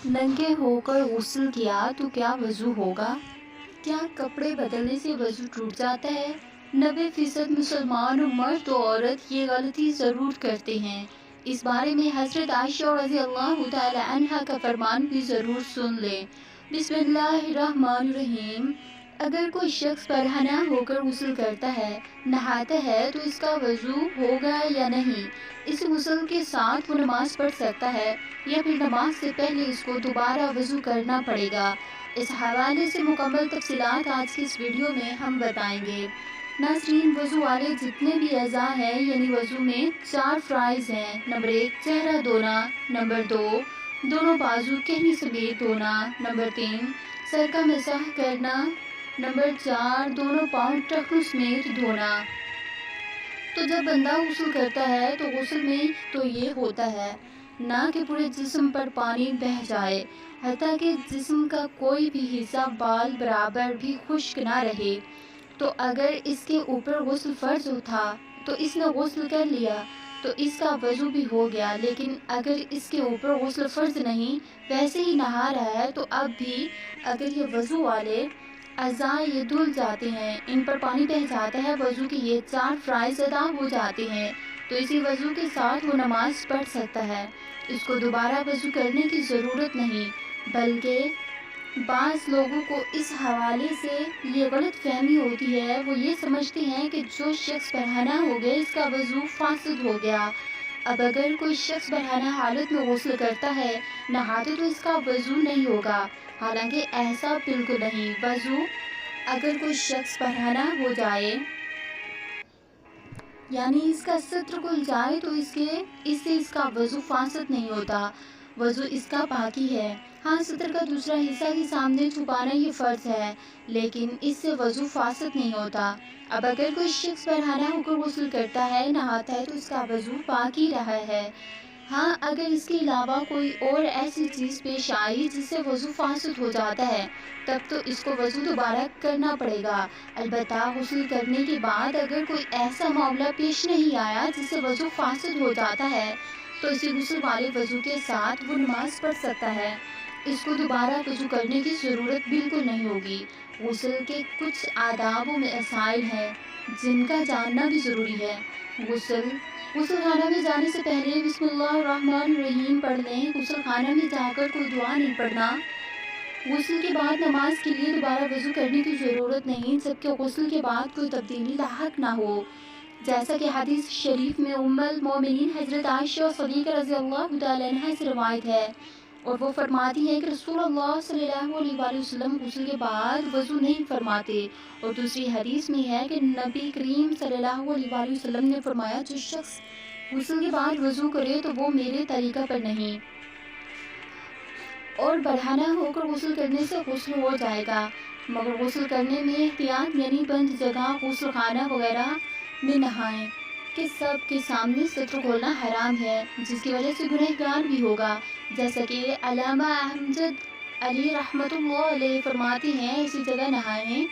नंगे होकर गुस्ल किया तो क्या वज़ू होगा? क्या कपड़े बदलने से वज़ू टूट जाता है? 90% मुसलमान मर्द और औरत ये गलती ज़रूर करते हैं। इस बारे में हज़रत आयशा रज़ियल्लाहु ताला अन्हा का फरमान भी ज़रूर सुन लें। बिस्मिल्लाहिर्रहमानिर्रहीम। अगर कोई शख्स बरहना होकर गुस्ल करता है, नहाता है, तो इसका वज़ू होगा या नहीं? इस गुस्ल के साथ वो नमाज पढ़ सकता है या फिर नमाज से पहले इसको दोबारा वज़ू करना पड़ेगा? इस हवाले से मुकम्मल तफ़सीलात आज की इस वीडियो में हम बताएंगे। नाज़रीन, वज़ू वाले जितने भी अज़ा हैं, यानी वज़ू में 4 फ़राइज़ हैं। नंबर 1 चेहरा धोना, नंबर 2 दोनों बाजू कहनी समेत धोना, नंबर 3 सर का मसाह करना, नंबर 4 दोनों पाँव टखनों समेत धोना। तो जब बंदा गुस्ल करता है तो गुस्ल में तो ये होता है ना कि पूरे जिस्म पर पानी बह जाए, हत्ता कि जिस्म का कोई भी हिस्सा बाल बराबर भी खुश्क ना रहे। तो अगर इसके ऊपर गुस्ल फ़र्ज था तो इसने गुस्ल कर लिया तो इसका वज़ू भी हो गया, लेकिन अगर इसके ऊपर गुस्ल फ़र्ज नहीं, वैसे ही नहा रहा है, तो अब भी अगर ये वज़ू वाले अज़ा ये धुल जाते हैं, इन पर पानी बह जाता है, वज़ू के ये 4 फ़राइज़ अदा हो जाते हैं, तो इसी वज़ू के साथ वो नमाज़ पढ़ सकता है। इसको दोबारा वज़ू करने की ज़रूरत नहीं। बल्कि बाज़ लोगों को इस हवाले से ये गलत फहमी होती है, वो ये समझते हैं कि जो शख्स बरहना हो गया इसका वज़ू फासिद हो गया। अब अगर कोई शख्स बरहना हालत में गुस्ल करता है, नहाते, तो इसका वज़ू नहीं होगा। हालांकि ऐसा बिल्कुल नहीं। वज़ू अगर कोई शख्स बरहना हो जाए यानी इसका सत्र खुल जाए तो इससे इसका वज़ू फासिद नहीं होता, वज़ू इसका बाकी है। हाँ, सत्र का दूसरा हिस्सा के सामने छुपाना ये फ़र्ज़ है, लेकिन इससे वज़ू फासिद नहीं होता। अब अगर कोई शख्स बरहना होकर गुस्ल करता है, नहाता है, तो इसका वज़ू बाकी रहा है। हाँ, अगर इसके अलावा कोई और ऐसी चीज़ पेश आई जिससे वज़ू फासिद हो जाता है, तब तो इसको वज़ू दोबारा करना पड़ेगा। अलबत्ता गुस्ल करने के बाद अगर कोई ऐसा मामला पेश नहीं आया जिससे वज़ू फासिद हो जाता है, तो इसी गुस्ल वाले वज़ू के साथ वो नमाज़ पढ़ सकता है। इसको दोबारा वज़ू करने की ज़रूरत बिल्कुल नहीं होगी। गुस्ल के कुछ आदाब व मसाइल हैं जिनका जानना भी ज़रूरी है। गुस्ल खाना में जाने से पहले बिस्मिल्लाहिर्रहमानिर्रहीम पढ़ लें। गुस्ल खाना में जाकर कोई दुआ नहीं पढ़ना। गुस्ल के बाद नमाज के लिए दोबारा वज़ू करने की ज़रूरत नहीं, जबकि गुस्ल के बाद कोई तब्दीली लाहक ना हो। जैसा कि हदीस शरीफ में उम्मुल मोमिनीन हज़रत आयशा सिद्दीक़ा रज़ियल्लाहु ताला अन्हा से रवायत है, और वो फरमाती हैं कि रसूलुल्लाह सल्लल्लाहु अलैहि वसल्लम गुस्ल के बाद वज़ू नहीं फरमाते। और दूसरी हदीस में है कि नबी करीम सल्लल्लाहु अलैहि वसल्लम ने फरमाया, जो शख्स गुस्ल के बाद वज़ू करे तो वो मेरे तरीक़ा पर नहीं। और बरहना होकर गुस्ल करने से गुस्ल हो जाएगा, मगर गुस्ल करने में एहतियात यानी बंद जगह गुस्ल खाना वगैरह में नहाएं कि सब के सामने सत्र खोलना हराम है, जिसकी वजह से गुनहगार भी होगा। जैसा कि अल्लामा अहमद अली रहमतुल्लाह अलैह फरमाती हैं, इसी जगह नहाएं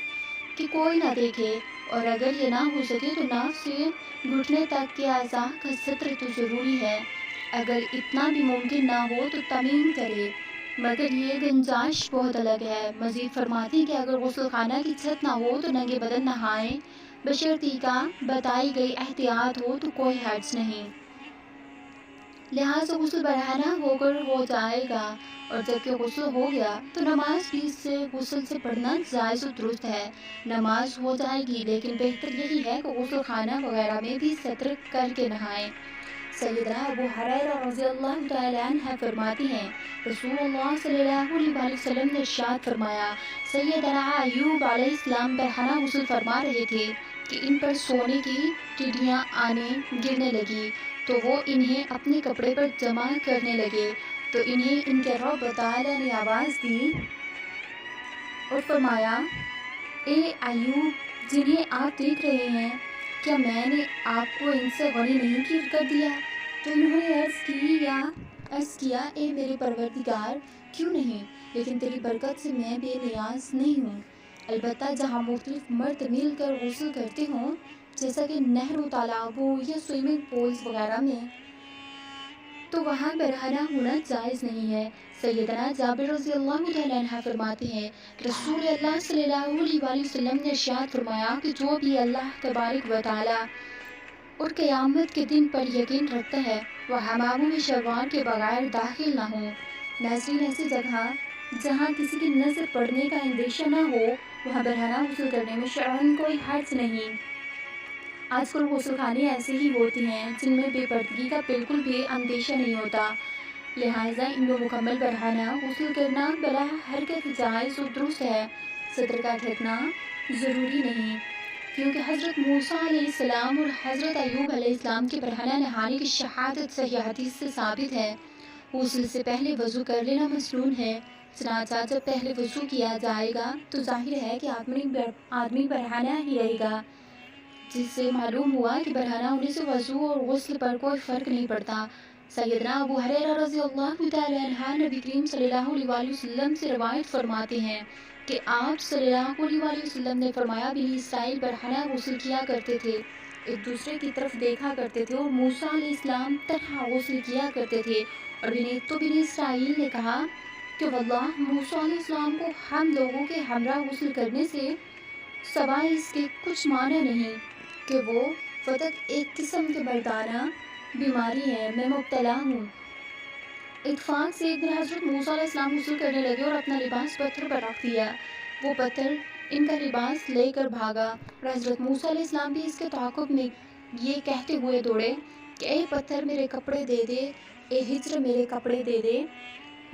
कि कोई ना देखे, और अगर ये ना हो सके तो नाक से घुटने तक के अज़ा का सत्र तो ज़रूरी है। अगर इतना भी मुमकिन ना हो तो तमीम करे, मगर ये गुंजाइश बहुत अलग है। मज़ीद फरमाती है कि अगर गुस्ल खाना की छत ना हो तो नंगे बदन नहाएं, बशर्ते का बताई गई एहतियात हो तो कोई हर्ज नहीं। लिहाजा गुस्ल बरहना होकर हो जाएगा, और जबकि गुस्ल हो गया तो नमाज भी इससे गुस्ल से पढ़ना जायज़ व दुरुस्त है। नमाज हो जाएगी, लेकिन बेहतर यही है कि गुस्ल खाना वगैरह में भी सत्र करके नहाएं। सैयदना अबू हुरैरा रज़ियल्लाहु ताला अन्हा फरमाती हैं, रसूलुल्लाह सल्लल्लाहु अलैहि वसल्लम ने इरशाद फरमाया, सैयदना अय्यूब अलैहिस्सलाम बरहना गुस्ल फरमा रहे थे कि इन पर सोने की टिड्डियाँ आने गिरने लगी, तो वो इन्हें अपने कपड़े पर जमा करने लगे। तो इन्हें इनके रब तआला ने आवाज़ दी और फरमाया, ए अय्यूब, जिन्हें आप देख रहे हैं, क्या मैंने आपको इनसे गनी नहीं कर दिया? तो इन्होंने अर्ज़ किया, ए मेरे परवरदिगार, क्यों नहीं, लेकिन तेरी बरकत से मैं बेनियाज नहीं हूँ। अलबत्ता जहाँ मुख्तलिफ मर्द मिलकर गुस्ल करते हों, जैसा कि नहरों, तालाबों या स्विमिंग पूल्स वगैरह में, تو वहाँ बरहना होना जायज़ नहीं है। सैयदना जाबिर रज़ी अल्लाह तआला अन्हा फरमाते हैं कि रसूल अल्लाह सल्लल्लाहु अलैहि वसल्लम ने इरशाद फरमाया कि जो भी अल्लाह तबारक व तआला और क़यामत के दिन पर यकीन रखता है वह हमामों में शलवार के बगैर दाखिल ना हो। नाज़रीन, ऐसी जगह जहाँ किसी की नज़र पड़ने का अंदेशा ना हो वहाँ बरहना गुस्ल करने में शरअन कोई हर्ज नहीं। आजकल गुस्लखाने ऐसे ही होती हैं जिनमें बेपर्दगी का बिल्कुल भी अंदेशा नहीं होता, लिहाजा इनमें मुकम्मल बरहना गुस्ल करना बला हरकत जायज़ और दुरुस्त है। सतर का ढकना ज़रूरी नहीं, क्योंकि हज़रत मूसा अलैहिस्सलाम और हज़रत अय्यूब अलैहिस्सलाम के बरहना नहाने की शहादत सही हदीस से साबित है। गुस्ल से पहले वज़ू कर लेना मसनून है। चनाचा जब पहले वज़ू किया जाएगा तो जाहिर है कि आदमी बरहना ही रहेगा, जिससे मालूम हुआ कि बरहना होने से वज़ू और गुस्ल पर कोई फ़र्क नहीं पड़ता। सैयदना अबू हुरैरा रज़ी अल्लाह तआला अन्हु नबी करीम सल्लल्लाहु अलैहि वसल्लम से रवायत फरमाते हैं कि आप सल्लल्लाहु अलैहि वसल्लम ने फरमाया बनी इसराइल बरहना गुस्ल किया करते थे, एक दूसरे की तरफ देखा करते थे और मूसा अलैहिस्सलाम तन्हा गुस्ल किया करते थे। और बनी इसराइल ने कहा कि वल्लाह मूसा अलैहिस्सलाम को हम लोगों के हमरा गुस्ल करने से सवाए इसके कुछ माना नहीं कि वो फतक एक किस्म के मर्दाना बीमारी है, मैं मुब्तला हूँ। इत्फाक से एक दिन हज़रत मूसा अलैहिस्सलाम गुस्ल करने लगे और अपना लिबास पत्थर पर रख दिया। वो पत्थर इनका लिबास लेकर भागा और हज़रत मूसा अलैहिस्सलाम भी इसके ताक़ुब में ये कहते हुए दौड़े कि ए पत्थर मेरे कपड़े दे दे, ए हिज्र मेरे कपड़े दे दे।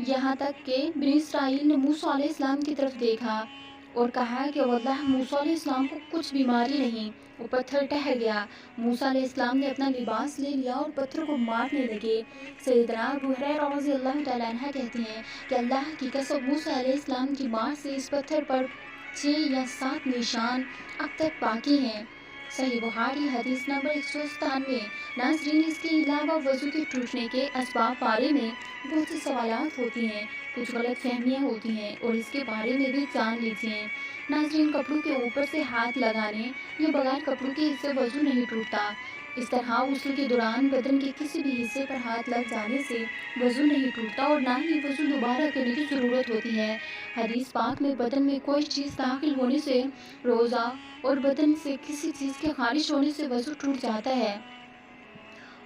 यहाँ तक कि बनी इसराइल ने मूसा अलैहिस्सलाम की तरफ देखा और कहा कि वल्लाह मूसा अलैहिस्सलाम को कुछ बीमारी नहीं। वो पत्थर ठहर गया। मूसा अलैहिस्सलाम ने अपना लिबास ले लिया और पत्थर को मारने लगे। सैयदना अबू हुरैरा रज़ी अल्लाह तआला अन्हु कहते हैं कि अल्लाह की कसम मूसा अलैहिस्सलाम की मार से इस पत्थर पर 6 या 7 निशान अब तक बाकी हैं। सही बुखारी हदीस नंबर 197। नाज़रीन, इसके अलावा वज़ू के टूटने के असबाब बारे में बहुत से सवालात होती हैं, कुछ गलत फहमियाँ होती हैं और इसके बारे में भी जान लीजिए। नाज़रीन, कपड़ों के ऊपर से हाथ लगाने या बगैर कपड़ों के इससे वज़ू नहीं टूटता। इस तरह गुस्ल के दौरान बदन के किसी भी हिस्से पर हाथ लग जाने से वज़ू नहीं टूटता और ना ही वज़ू दोबारा करने की ज़रूरत होती है। हदीस पाक में बदन में कोई चीज़ दाखिल होने से, रोज़ा और बदन से किसी चीज़ के खारिज होने से वज़ू टूट जाता है।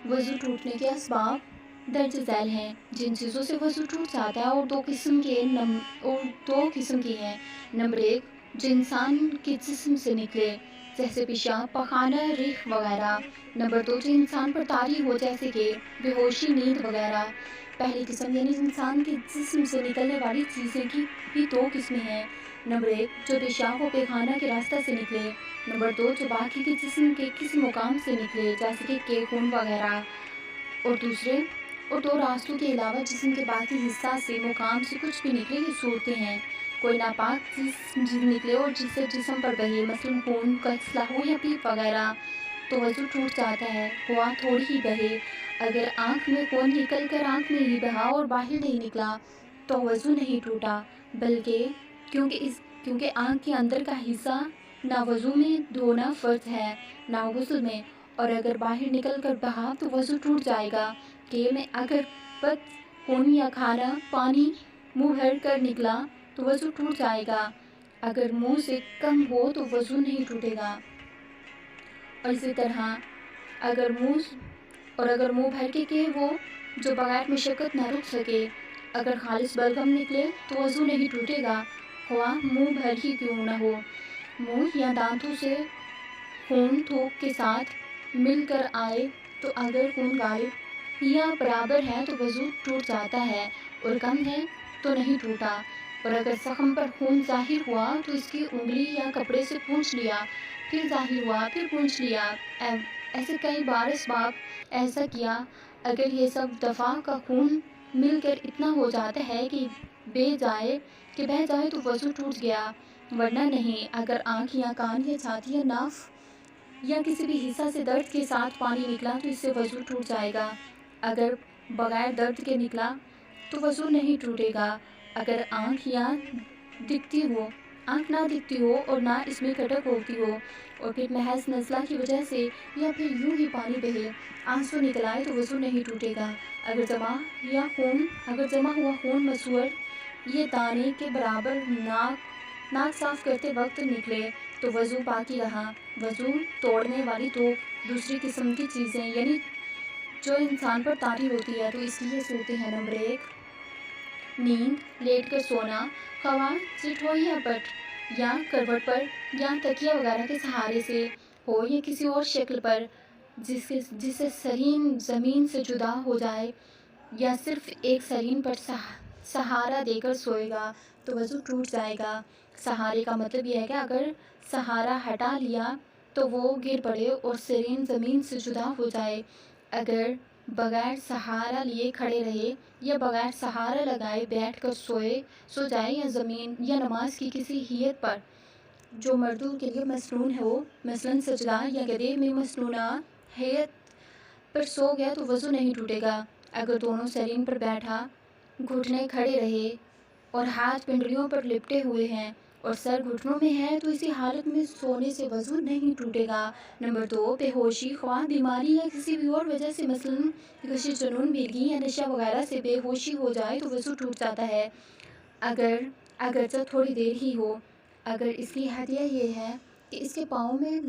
वज़ू टूटने के असबाब दर्ज झैल हैं। जिन चीज़ों से वज़ू टूट जाता है और दो किस्म की हैं। नंबर 1, जो इंसान के जिस्म से निकले, जैसे पेशाब, पखाना, रीख वगैरह। नंबर 2, जो इंसान पर तारी हो, जैसे कि बेहोशी, नींद वगैरह। पहली किस्म यानी इंसान के जिस्म से निकलने वाली चीज़ें की भी 2 किस्में हैं। नंबर 1, जो पेशाब व पैखाना के रास्ते से निकले। नंबर 2, जो बाकी के जिस्म के किसी मुकाम से निकले, जैसे कि खून वगैरह। और 2 रास्तों के अलावा जिस्म के बाकी हिस्सा से, मुकाम से कुछ भी निकले, ये सूरतें हैं। कोई नापाक चीज़ निकले और जिससे जिस्म पर बहे, मसलन खून, कचला हो या पीप वगैरह, तो वज़ू टूट जाता है, हुआ थोड़ी ही बहे। अगर आँख में खून निकल कर आँख में ही बहा और बाहर नहीं निकला तो वज़ू नहीं टूटा, बल्कि क्योंकि आँख के अंदर का हिस्सा ना वज़ू में धोना फ़र्ज़ है ना गुस्ल में, और अगर बाहर निकल कर बहा तो वज़ू टूट जाएगा। कि में अगर बद खून या खाना पानी मुँह भर कर निकला तो वज़ू टूट जाएगा। अगर मुँह से कम हो तो वज़ू नहीं टूटेगा। और इसी तरह अगर मुँह भर के वो जो बगैर मशक्क़त न रुक सके, अगर खालिस बलगम निकले तो वज़ू नहीं टूटेगा, हुआ मुँह भर ही क्यों न हो। मुँह या दांतों से खून थूक के साथ मिलकर आए तो अगर खून गायब या बराबर है तो वज़ू टूट जाता है और कम है तो नहीं टूटा। और अगर ज़ख्म पर खून ज़ाहिर हुआ तो इसकी उंगली या कपड़े से पोंछ लिया, फिर ज़ाहिर हुआ, फिर पोंछ लिया। ऐसे कई बार इसबाब ऐसा किया। अगर ये सब दफ़ा का खून मिलकर इतना हो जाता है कि बह जाए तो वज़ू टूट गया, वरना नहीं। अगर आँख या कान या छाती या नाक या किसी भी हिस्सा से दर्द के साथ पानी निकला तो इससे वज़ू टूट जाएगा। अगर बगैर दर्द के निकला तो वज़ू नहीं टूटेगा। अगर आँख या दिखती हो आँख ना दिखती हो और ना इसमें खटक होती हो, और फिर महज नज़ला की वजह से या फिर यूं ही पानी बहे, आंसू निकल आए, तो वज़ू नहीं टूटेगा। अगर जमा हुआ खून मसूड़ ये दाने के बराबर नाक साफ करते वक्त निकले, तो वज़ू बाकी रहा। वज़ू तोड़ने वाली तो दूसरी किस्म की चीज़ें, यानी जो इंसान पर तारी होती है, तो इसलिए सोते हैं। नंबर 1, नींद, लेट कर सोना, ख्वाह सिट हो या पट या करवट पर या तकिया वगैरह के सहारे से हो या किसी और शक्ल पर जिससे शरीर ज़मीन से जुदा हो जाए, या सिर्फ एक शरीर पर सहारा देकर सोएगा, तो वज़ू टूट जाएगा। सहारे का मतलब यह है कि अगर सहारा हटा लिया तो वो गिर पड़े और शरीर ज़मीन से जुदा हो जाए। अगर बगैर सहारा लिए खड़े रहे या बगैर सहारा लगाए बैठ कर सो जाए, या ज़मीन या नमाज की किसी हियत पर जो मर्दों के लिए मसनून हो, मसलन सजदा या गदे में मसनूना हैत पर सो गया, तो वज़ू नहीं टूटेगा। अगर दोनों शरीर पर बैठा, घुटने खड़े रहे और हाथ पिंडलियों पर लिपटे हुए हैं और सर घुटनों में है, तो इसी हालत में सोने से वज़ू नहीं टूटेगा। नंबर 2, बेहोशी, ख्वाह बीमारी या किसी भी और वजह से, मसलन किसी जुनून, मिर्गी या नशा वगैरह से बेहोशी हो जाए, तो वज़ू टूट जाता है, अगरचे थोड़ी देर ही हो। अगर इसकी हदिया ये है कि इसके पाँव में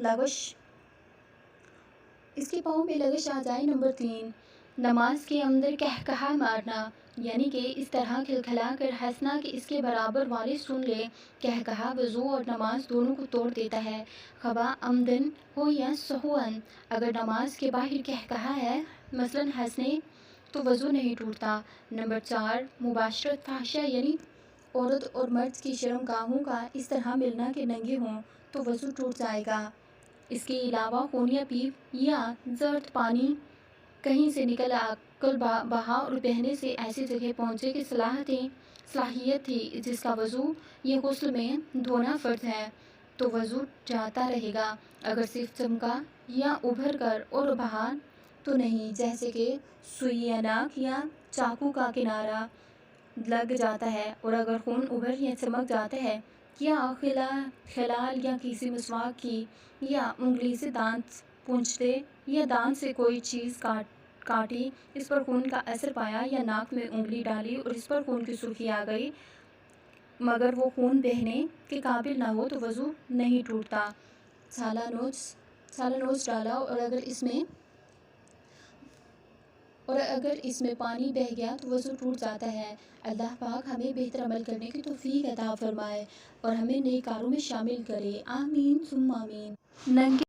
लगश आ जाए। नंबर 3, नमाज के अंदर कहकहा मारना, यानी कि इस तरह खिलखिला कर हंसना कि इसके बराबर वाले सुन ले। कहकहा वज़ू और नमाज दोनों को तोड़ देता है, खबा अमदन हो या सहवन। अगर नमाज के बाहर कहकहा है, मसलन हंसने, तो वज़ू नहीं टूटता। नंबर 4, मुबाशरत फाहिशा, यानी औरत और मर्द की शर्मगाहों का इस तरह मिलना कि नंगे हों, तो वज़ू टूट जाएगा। इसके अलावा खून या पीप या जर्द पानी कहीं से निकल आकर बहा और बहने से ऐसी जगह पहुँचे कि सलाहियत थी जिसका वज़ू या गुस्ल में धोना फ़र्ज है, तो वज़ू जाता रहेगा। अगर सिर्फ चमका या उभर कर और बहा तो नहीं, जैसे कि सुई या नाक या चाकू का किनारा लग जाता है, और अगर खून उभर या चमक जाता है, या खिलाल या किसी मसवाक की या उंगली से दांत पूंछते या दांत से कोई चीज़ काटी, इस पर खून का असर पाया, या नाक में उंगली डाली और इस पर खून की सुर्खी आ गई, मगर वो खून बहने के काबिल ना हो, तो वज़ू नहीं टूटता। छाला नोच डाला और अगर इसमें पानी बह गया, तो वज़ू टूट जाता है। अल्लाह पाक हमें बेहतर अमल करने की तौफीक अता फरमाए और हमें नेक कारों में शामिल करे। आमीन सुम्मा आमीन। नंगे